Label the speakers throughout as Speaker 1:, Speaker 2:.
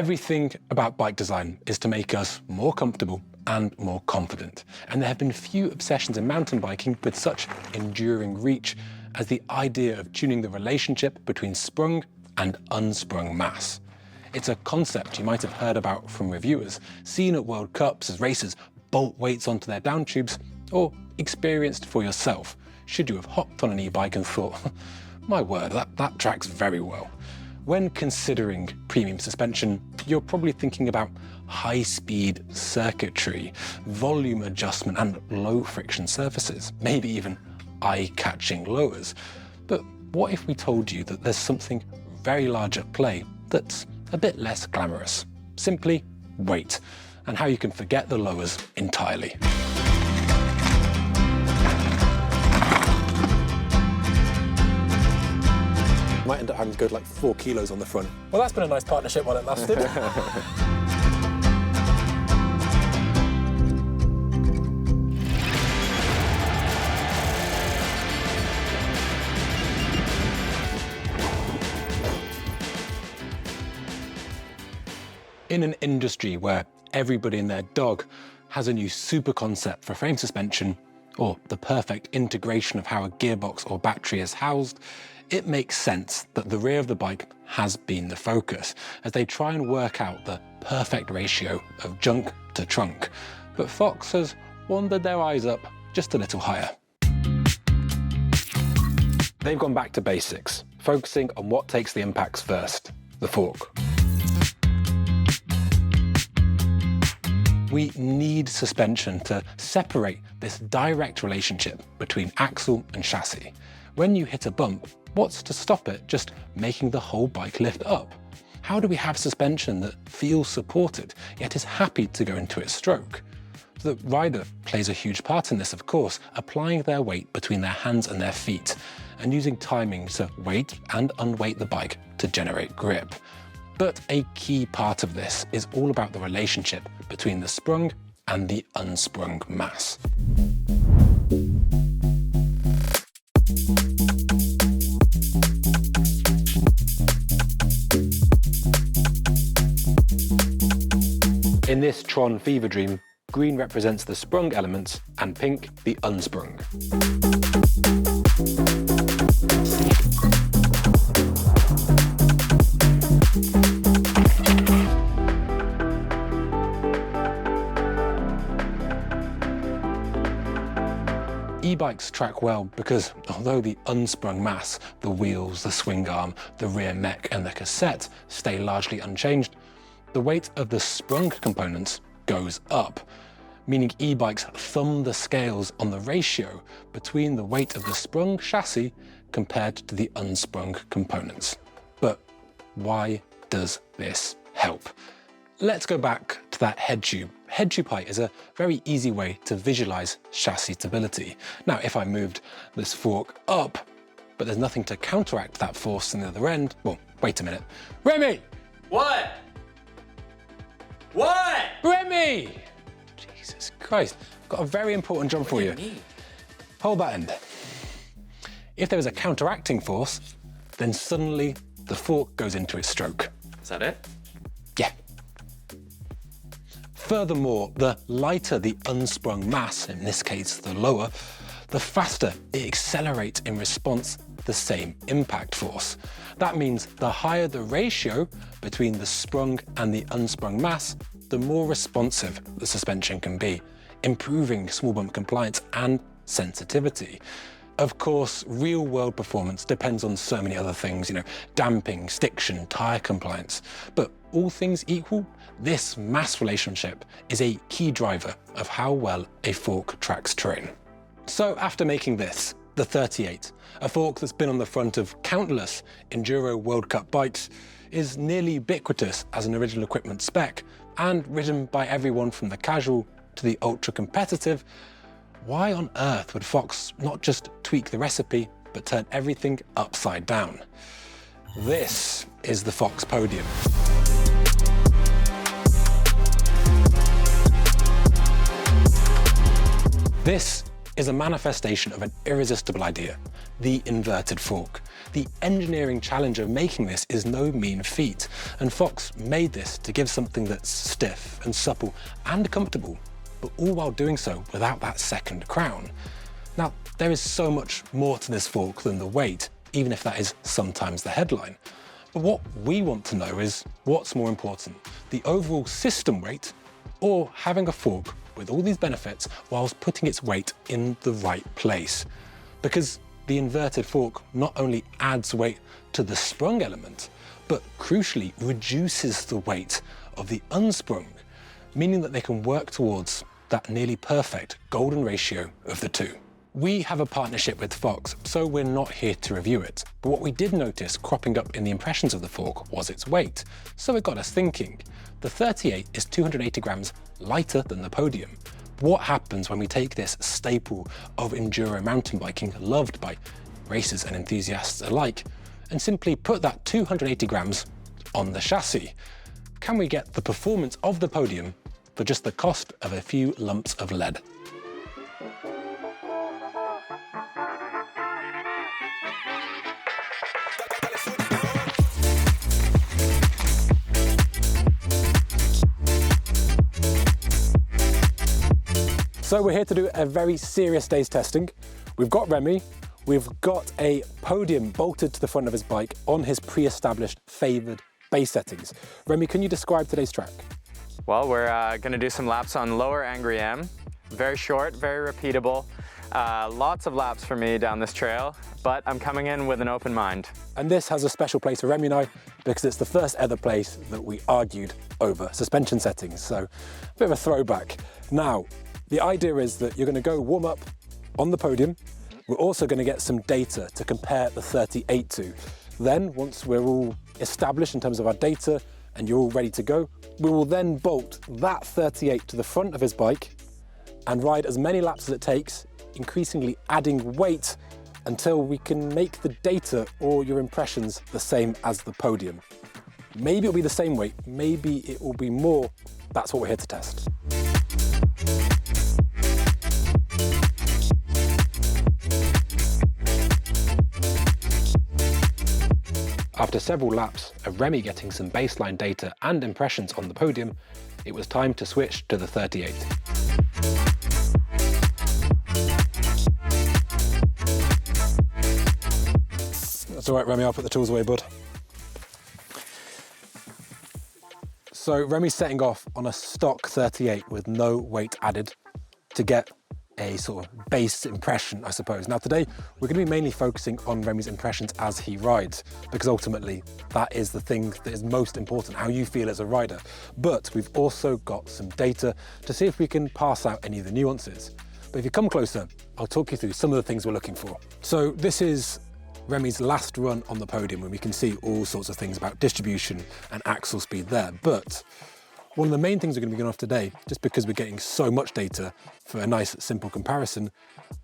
Speaker 1: Everything about bike design is to make us more comfortable and more confident. And there have been few obsessions in mountain biking with such enduring reach as the idea of tuning the relationship between sprung and unsprung mass. It's a concept you might have heard about from reviewers, seen at World Cups as racers bolt weights onto their down tubes, or experienced for yourself, should you have hopped on an e-bike and thought, my word, that tracks very well. When considering premium suspension, you're probably thinking about high-speed circuitry, volume adjustment, and low-friction surfaces, maybe even eye-catching lowers. But what if we told you that there's something very large at play that's a bit less glamorous? Simply weight, and how you can forget the lowers entirely. Might end up having to go to like 4 kilos on the front. Well, that's been a nice partnership while it lasted. In an industry where everybody and their dog has a new super concept for frame suspension, or the perfect integration of how a gearbox or battery is housed, it makes sense that the rear of the bike has been the focus, as they try and work out the perfect ratio of junk to trunk. But Fox has wandered their eyes up just a little higher. They've gone back to basics, focusing on what takes the impacts first, the fork. We need suspension to separate this direct relationship between axle and chassis. When you hit a bump, what's to stop it just making the whole bike lift up? How do we have suspension that feels supported, yet is happy to go into its stroke? The rider plays a huge part in this, of course, applying their weight between their hands and their feet, and using timing to weight and unweight the bike to generate grip. But a key part of this is all about the relationship between the sprung and the unsprung mass. In this Tron fever dream, green represents the sprung elements and pink the unsprung. E-bikes track well because although the unsprung mass, the wheels, the swing arm, the rear mech and the cassette stay largely unchanged, the weight of the sprung components goes up, meaning e-bikes thumb the scales on the ratio between the weight of the sprung chassis compared to the unsprung components. But why does this help? Let's go back to that head tube. Head tube height is a very easy way to visualize chassis stability. Now, if I moved this fork up, but there's nothing to counteract that force on the other end, well, wait a minute. Remy!
Speaker 2: What? What?
Speaker 1: Remy! Jesus Christ, I've got a very important job for you.
Speaker 2: What do you need?
Speaker 1: Hold that end. If there is a counteracting force, then suddenly the fork goes into its stroke.
Speaker 2: Is that it?
Speaker 1: Yeah. Furthermore, the lighter the unsprung mass, in this case the lower, the faster it accelerates in response to the same impact force. That means the higher the ratio between the sprung and the unsprung mass, the more responsive the suspension can be, improving small bump compliance and sensitivity. Of course, real-world performance depends on so many other things, damping, stiction, tyre compliance. But all things equal, this mass relationship is a key driver of how well a fork tracks terrain. So after making this, the 38, a fork that's been on the front of countless Enduro World Cup bikes, is nearly ubiquitous as an original equipment spec and ridden by everyone from the casual to the ultra-competitive, why on earth would Fox not just tweak the recipe, but turn everything upside down? This is the Fox Podium. This is a manifestation of an irresistible idea. the inverted fork. The engineering challenge of making this is no mean feat, and Fox made this to give something that's stiff and supple and comfortable, but all while doing so without that second crown. Now, there is so much more to this fork than the weight, even if that is sometimes the headline. But what we want to know is what's more important, the overall system weight or having a fork with all these benefits whilst putting its weight in the right place. Because the inverted fork not only adds weight to the sprung element, but crucially reduces the weight of the unsprung, meaning that they can work towards that nearly perfect golden ratio of the two. We have a partnership with Fox, so we're not here to review it. But what we did notice cropping up in the impressions of the fork was its weight. So it got us thinking. The 38 is 280 grams lighter than the Podium. What happens when we take this staple of enduro mountain biking, loved by racers and enthusiasts alike, and simply put that 280 grams on the chassis? Can we get the performance of the Podium for just the cost of a few lumps of lead? So we're here to do a very serious day's testing. We've got Remy, we've got a Podium bolted to the front of his bike on his pre-established favoured base settings. Remy, can you describe today's track?
Speaker 2: Well, we're going to do some laps on lower Angry M. Very short, very repeatable. Lots of laps for me down this trail, but I'm coming in with an open mind.
Speaker 1: And this has a special place for Remy and I because it's the first ever place that we argued over suspension settings. So a bit of a throwback. Now, the idea is that you're going to go warm up on the Podium. We're also going to get some data to compare the 38 to. Then, once we're all established in terms of our data and you're all ready to go, we will then bolt that 38 to the front of his bike and ride as many laps as it takes, increasingly adding weight until we can make the data or your impressions the same as the Podium. Maybe it'll be the same weight, maybe it will be more. That's what we're here to test. After several laps of Remy getting some baseline data and impressions on the Podium, it was time to switch to the 38. That's all right, Remy, I'll put the tools away, bud. So Remy's setting off on a stock 38 with no weight added to get a sort of base impression, I suppose. Now today, we're going to be mainly focusing on Remy's impressions as he rides, because ultimately that is the thing that is most important, how you feel as a rider. But we've also got some data to see if we can parse out any of the nuances. But if you come closer, I'll talk you through some of the things we're looking for. So this is Remy's last run on the Podium, and we can see all sorts of things about distribution and axle speed there. But one of the main things we're going to be going off today, just because we're getting so much data for a nice simple comparison,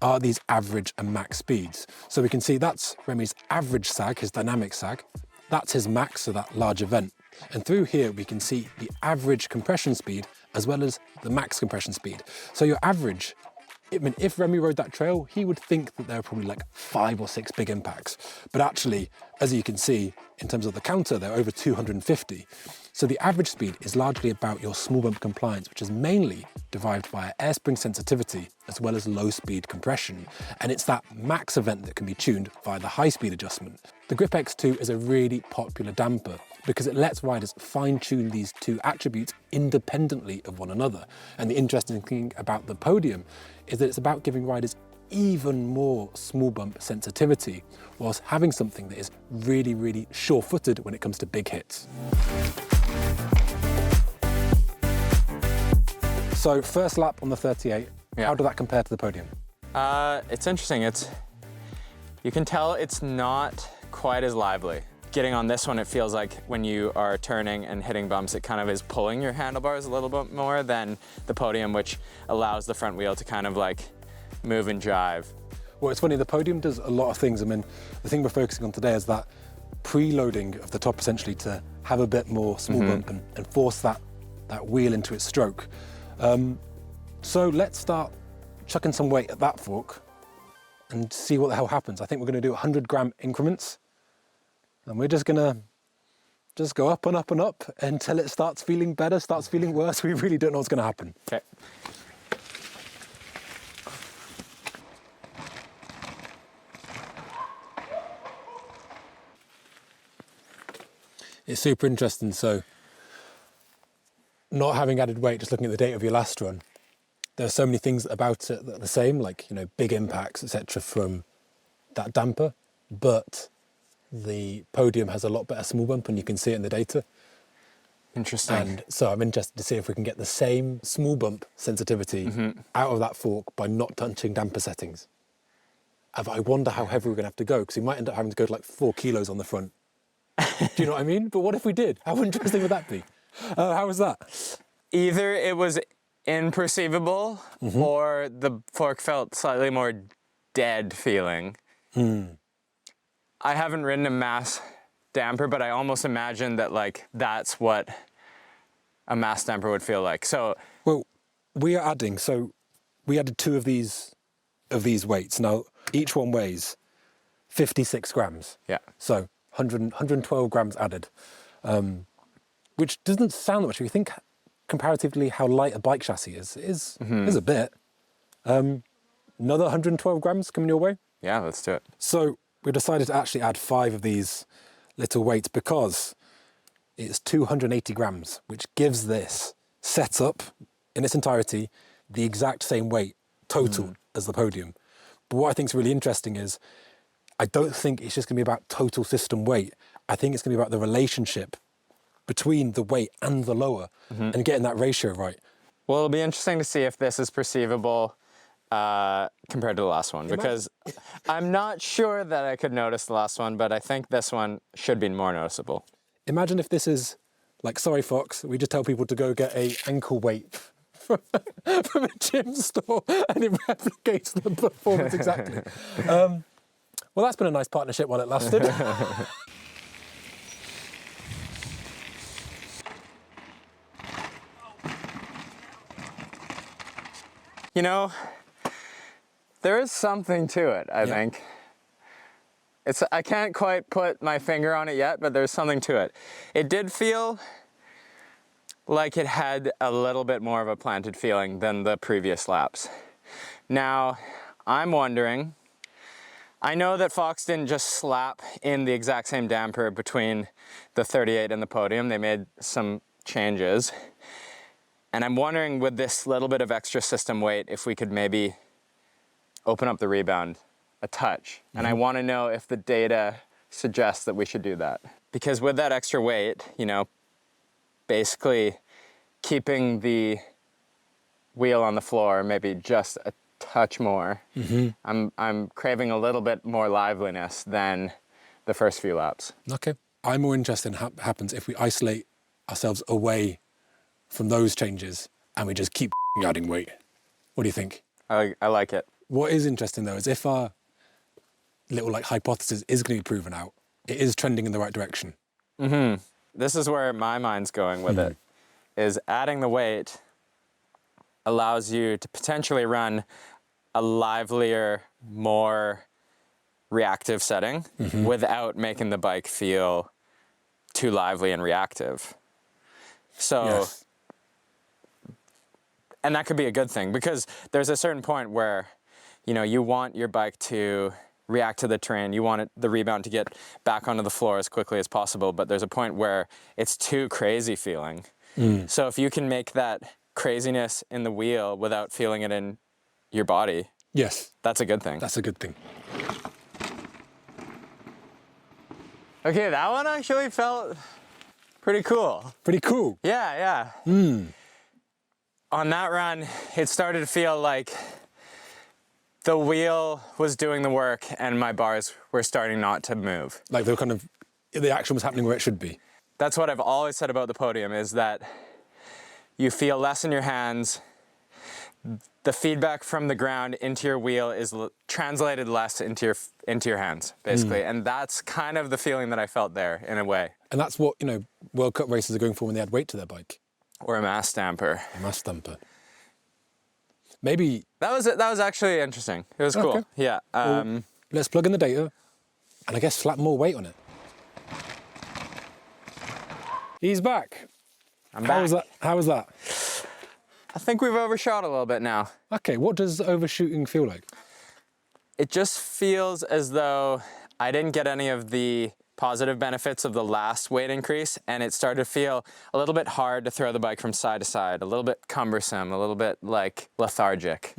Speaker 1: are these average and max speeds. So we can see that's Remy's average sag, his dynamic sag. That's his max, so that large event. And through here we can see the average compression speed as well as the max compression speed. So your average, I mean, if Remy rode that trail, he would think that there are probably like 5 or 6 big impacts. But actually, as you can see, in terms of the counter, they're over 250. So the average speed is largely about your small bump compliance, which is mainly derived via air spring sensitivity as well as low speed compression. And it's that max event that can be tuned via the high speed adjustment. The Grip X2 is a really popular damper because it lets riders fine tune these two attributes independently of one another. And the interesting thing about the Podium is that it's about giving riders even more small bump sensitivity whilst having something that is really, really sure-footed when it comes to big hits. So first lap on the 38, How did that compare to the Podium?
Speaker 2: It's interesting. You can tell it's not quite as lively. Getting on this one, it feels like when you are turning and hitting bumps, it kind of is pulling your handlebars a little bit more than the Podium, which allows the front wheel to kind of like move and drive.
Speaker 1: Well, it's funny, the Podium does a lot of things. I mean, the thing we're focusing on today is that preloading of the top, essentially, to have a bit more small bump and force that wheel into its stroke. So let's start chucking some weight at that fork and see what the hell happens. I think we're going to do 100-gram increments, and we're just going to go up and up and up until it starts feeling better, starts feeling worse. We really don't know what's going to happen.
Speaker 2: Okay.
Speaker 1: It's super interesting. So not having added weight, just looking at the data of your last run, there are so many things about it that are the same, like, big impacts, etc. from that damper, but the podium has a lot better small bump, and you can see it in the data.
Speaker 2: Interesting.
Speaker 1: And so I'm interested to see if we can get the same small bump sensitivity out of that fork by not touching damper settings. I wonder how heavy we're going to have to go, because we might end up having to go to like 4 kilos on the front. Do you know what I mean? But what if we did? How interesting would that be? How was that?
Speaker 2: Either it was imperceivable or the fork felt slightly more dead feeling. I haven't ridden a mass damper, but I almost imagine that that's what a mass damper would feel like. So,
Speaker 1: well, we added 2 of these weights. Now, each one weighs 56 grams.
Speaker 2: Yeah.
Speaker 1: So 112 grams added, which doesn't sound that much. If you think comparatively how light a bike chassis is a bit. Another 112 grams coming your way.
Speaker 2: Yeah, let's do it.
Speaker 1: So we decided to actually add 5 of these little weights because it's 280 grams, which gives this setup in its entirety the exact same weight total as the podium. But what I think is really interesting is I don't think it's just going to be about total system weight. I think it's going to be about the relationship between the weight and the lower and getting that ratio right.
Speaker 2: Well, it'll be interesting to see if this is perceivable compared to the last one, because I'm not sure that I could notice the last one, but I think this one should be more noticeable. Imagine
Speaker 1: if this is like, sorry, Fox, we just tell people to go get a ankle weight from a gym store and it replicates the performance exactly. Well, that's been a nice partnership while it lasted.
Speaker 2: There is something to it, I think. I can't quite put my finger on it yet, but there's something to it. It did feel like it had a little bit more of a planted feeling than the previous laps. Now, I'm wondering, I know that Fox didn't just slap in the exact same damper between the 38 and the podium. They made some changes. And I'm wondering, with this little bit of extra system weight, if we could maybe open up the rebound a touch. And I want to know if the data suggests that we should do that. Because with that extra weight, basically keeping the wheel on the floor maybe just a touch more, I'm craving a little bit more liveliness than the first few laps.
Speaker 1: Okay. I'm more interested in what happens if we isolate ourselves away from those changes and we just keep adding weight. What do you think?
Speaker 2: I like it.
Speaker 1: What is interesting though is if our little hypothesis is going to be proven out, it is trending in the right direction.
Speaker 2: This is where my mind's going with it, is adding the weight allows you to potentially run a livelier, more reactive setting without making the bike feel too lively and reactive. So, and that could be a good thing, because there's a certain point where, you want your bike to react to the terrain. You want the rebound to get back onto the floor as quickly as possible, but there's a point where it's too crazy feeling. So if you can make that craziness in the wheel without feeling it in your body, that's a good thing.
Speaker 1: That's a good thing.
Speaker 2: Okay, that one actually felt pretty cool.
Speaker 1: Pretty cool?
Speaker 2: Yeah. On that run, it started to feel like the wheel was doing the work and my bars were starting not to move.
Speaker 1: Like the action was happening where it should be.
Speaker 2: That's what I've always said about the podium, is that you feel less in your hands. The feedback from the ground into your wheel is translated less into your hands, basically. And that's kind of the feeling that I felt there, in a way.
Speaker 1: And that's what, World Cup racers are going for when they add weight to their bike.
Speaker 2: Or a mass damper.
Speaker 1: A mass damper. Maybe...
Speaker 2: That was actually interesting. It was cool.
Speaker 1: Okay.
Speaker 2: Yeah.
Speaker 1: Well, let's plug in the data and I guess slap more weight on it. He's back.
Speaker 2: I'm back.
Speaker 1: How was that?
Speaker 2: I think we've overshot a little bit now.
Speaker 1: Okay, what does overshooting feel like?
Speaker 2: It just feels as though I didn't get any of the positive benefits of the last weight increase, and it started to feel a little bit hard to throw the bike from side to side, a little bit cumbersome, a little bit like lethargic.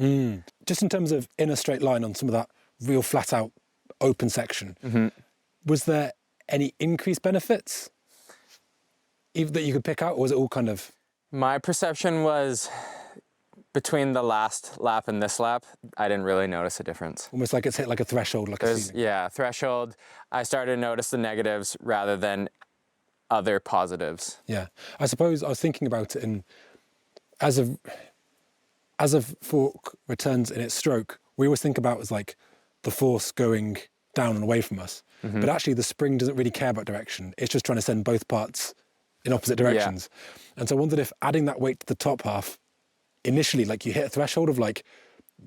Speaker 1: Just in terms of in a straight line on some of that real flat out open section, was there any increased benefits even that you could pick out, or was it all kind of...
Speaker 2: My perception was between the last lap and this lap, I didn't really notice a difference.
Speaker 1: Almost like it's hit like a threshold, like a ceiling.
Speaker 2: Yeah, threshold. I started to notice the negatives rather than other positives.
Speaker 1: Yeah, I suppose I was thinking about it in, as a fork returns in its stroke, we always think about it as like the force going down and away from us. But actually the spring doesn't really care about direction. It's just trying to send both parts in opposite directions. And so I wondered if adding that weight to the top half, initially, like you hit a threshold of like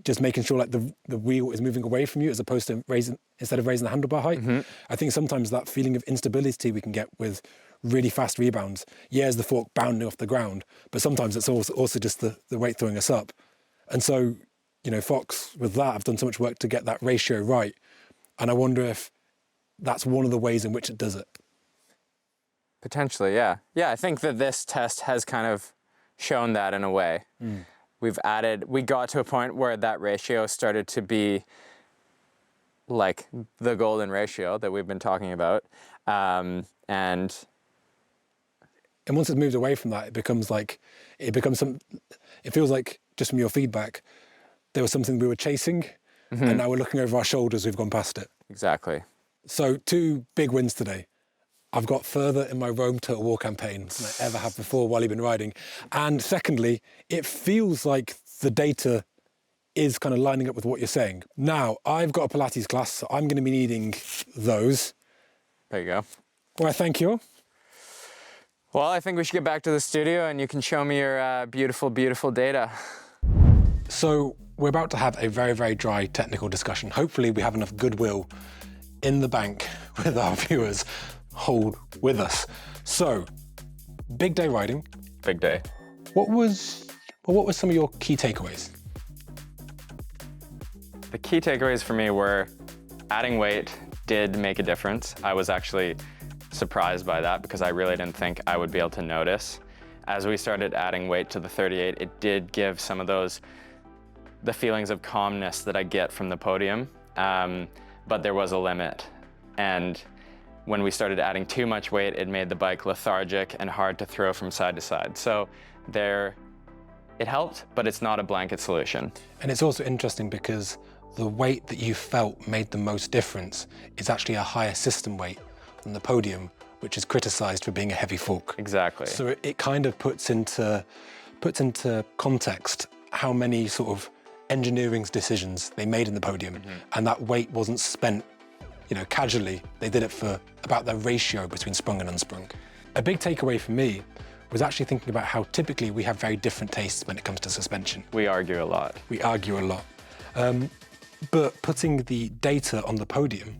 Speaker 1: just making sure like the wheel is moving away from you as opposed to instead of raising the handlebar height. I think sometimes that feeling of instability we can get with really fast rebounds. Yeah, is the fork bounding off the ground, but sometimes it's also just the weight throwing us up. And so, you know, Fox, with that, I've done so much work to get that ratio right. And I wonder if that's one of the ways in which it does it.
Speaker 2: Potentially, yeah. Yeah, I think that this test has kind of shown that in a way. We got to a point where that ratio started to be like the golden ratio that we've been talking about. And
Speaker 1: once it's moved away from that, it feels like, just from your feedback, there was something we were chasing, and now we're looking over our shoulders, we've gone past it.
Speaker 2: Exactly.
Speaker 1: So 2 big wins today. I've got further in my Rome Total War campaign than I ever have before while you've been riding. And secondly, it feels like the data is kind of lining up with what you're saying. Now, I've got a Pilates class, so I'm going to be needing those.
Speaker 2: There you go.
Speaker 1: Well, thank you.
Speaker 2: Well, I think we should get back to the studio and you can show me your beautiful, beautiful data.
Speaker 1: So we're about to have a very, very dry technical discussion. Hopefully we have enough goodwill in the bank with our viewers. Hold with us. So, big day riding.
Speaker 2: Big day.
Speaker 1: What were some of your key takeaways?
Speaker 2: The key takeaways for me were adding weight did make a difference. I was actually surprised by that because I really didn't think I would be able to notice. As we started adding weight to the 38, it did give some of the feelings of calmness that I get from the podium, but there was a limit. And when we started adding too much weight, it made the bike lethargic and hard to throw from side to side. So it helped, but it's not a blanket solution.
Speaker 1: And it's also interesting because the weight that you felt made the most difference is actually a higher system weight than the podium, which is criticized for being a heavy fork.
Speaker 2: Exactly.
Speaker 1: So it kind of puts into context how many sort of engineering decisions they made in the podium, and that weight wasn't spent, you know, casually. They did it for about the ratio between sprung and unsprung. A big takeaway for me was actually thinking about how typically we have very different tastes when it comes to suspension.
Speaker 2: We argue a lot.
Speaker 1: We argue a lot. But putting the data on the podium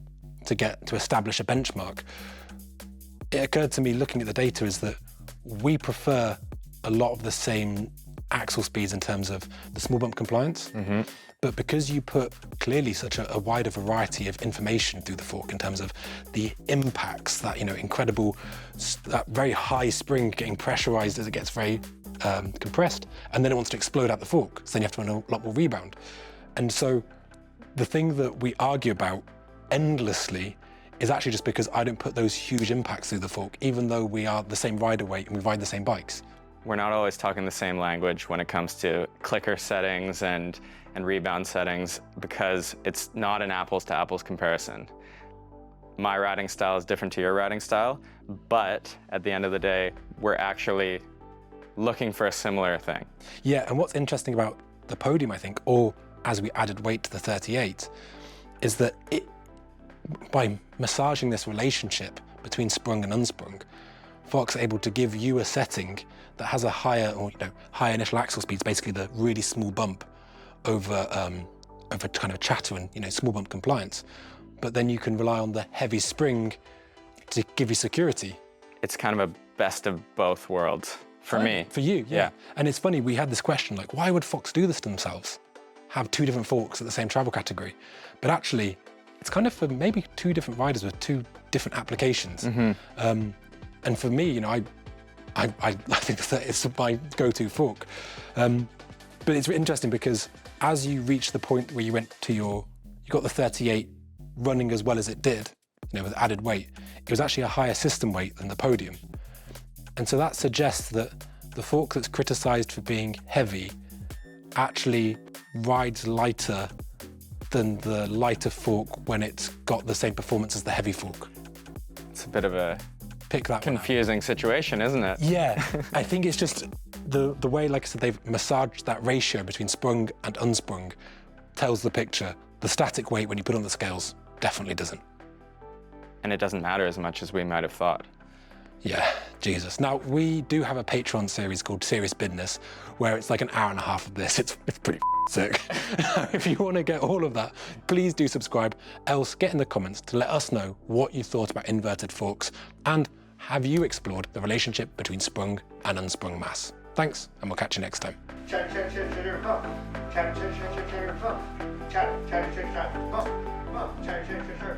Speaker 1: to establish a benchmark, it occurred to me looking at the data is that we prefer a lot of the same axle speeds in terms of the small bump compliance. But because you put clearly such a wider variety of information through the fork in terms of the impacts, that, you know, incredible, that very high spring getting pressurized as it gets very compressed, and then it wants to explode out the fork, so then you have to run a lot more rebound. And so the thing that we argue about endlessly is actually just because I don't put those huge impacts through the fork, even though we are the same rider weight and we ride the same bikes.
Speaker 2: We're not always talking the same language when it comes to clicker settings and rebound settings, because it's not an apples to apples comparison. My riding style is different to your riding style, but at the end of the day, we're actually looking for a similar thing.
Speaker 1: Yeah, and what's interesting about the podium, I think, or as we added weight to the 38, is that by massaging this relationship between sprung and unsprung, Fox are able to give you a setting that has a higher, or higher initial axle speeds, basically the really small bump, over kind of chatter and small bump compliance, but then you can rely on the heavy spring to give you security.
Speaker 2: It's kind of a best of both worlds for me.
Speaker 1: For you, yeah. And it's funny, we had this question, like, why would Fox do this to themselves? Have two different forks at the same travel category? But actually, it's kind of for maybe two different riders with two different applications. And for me, I think that it's my go-to fork. But it's interesting because as you reach the point where you went to you got the 38 running as well as it did, with added weight, it was actually a higher system weight than the Podium. And so that suggests that the fork that's criticized for being heavy actually rides lighter than the lighter fork when it's got the same performance as the heavy fork.
Speaker 2: It's a bit of a
Speaker 1: confusing
Speaker 2: situation, isn't it?
Speaker 1: Yeah, I think it's just the way, like I said, they've massaged that ratio between sprung and unsprung tells the picture. The static weight when you put on the scales definitely doesn't.
Speaker 2: And it doesn't matter as much as we might have thought.
Speaker 1: Yeah, Jesus. Now, we do have a Patreon series called Serious Business, where it's like an hour and a half of this. It's pretty sick. If you want to get all of that, please do subscribe. Else, get in the comments to let us know what you thought about inverted forks, and have you explored the relationship between sprung and unsprung mass? Thanks, and we'll catch you next time.
Speaker 3: Chat, chat, chat, chat, pump. Chat, chat, chat, chat, chat, pump. Chat, chat, chat, chat, pump. Pump, chat, chat, chat, chat.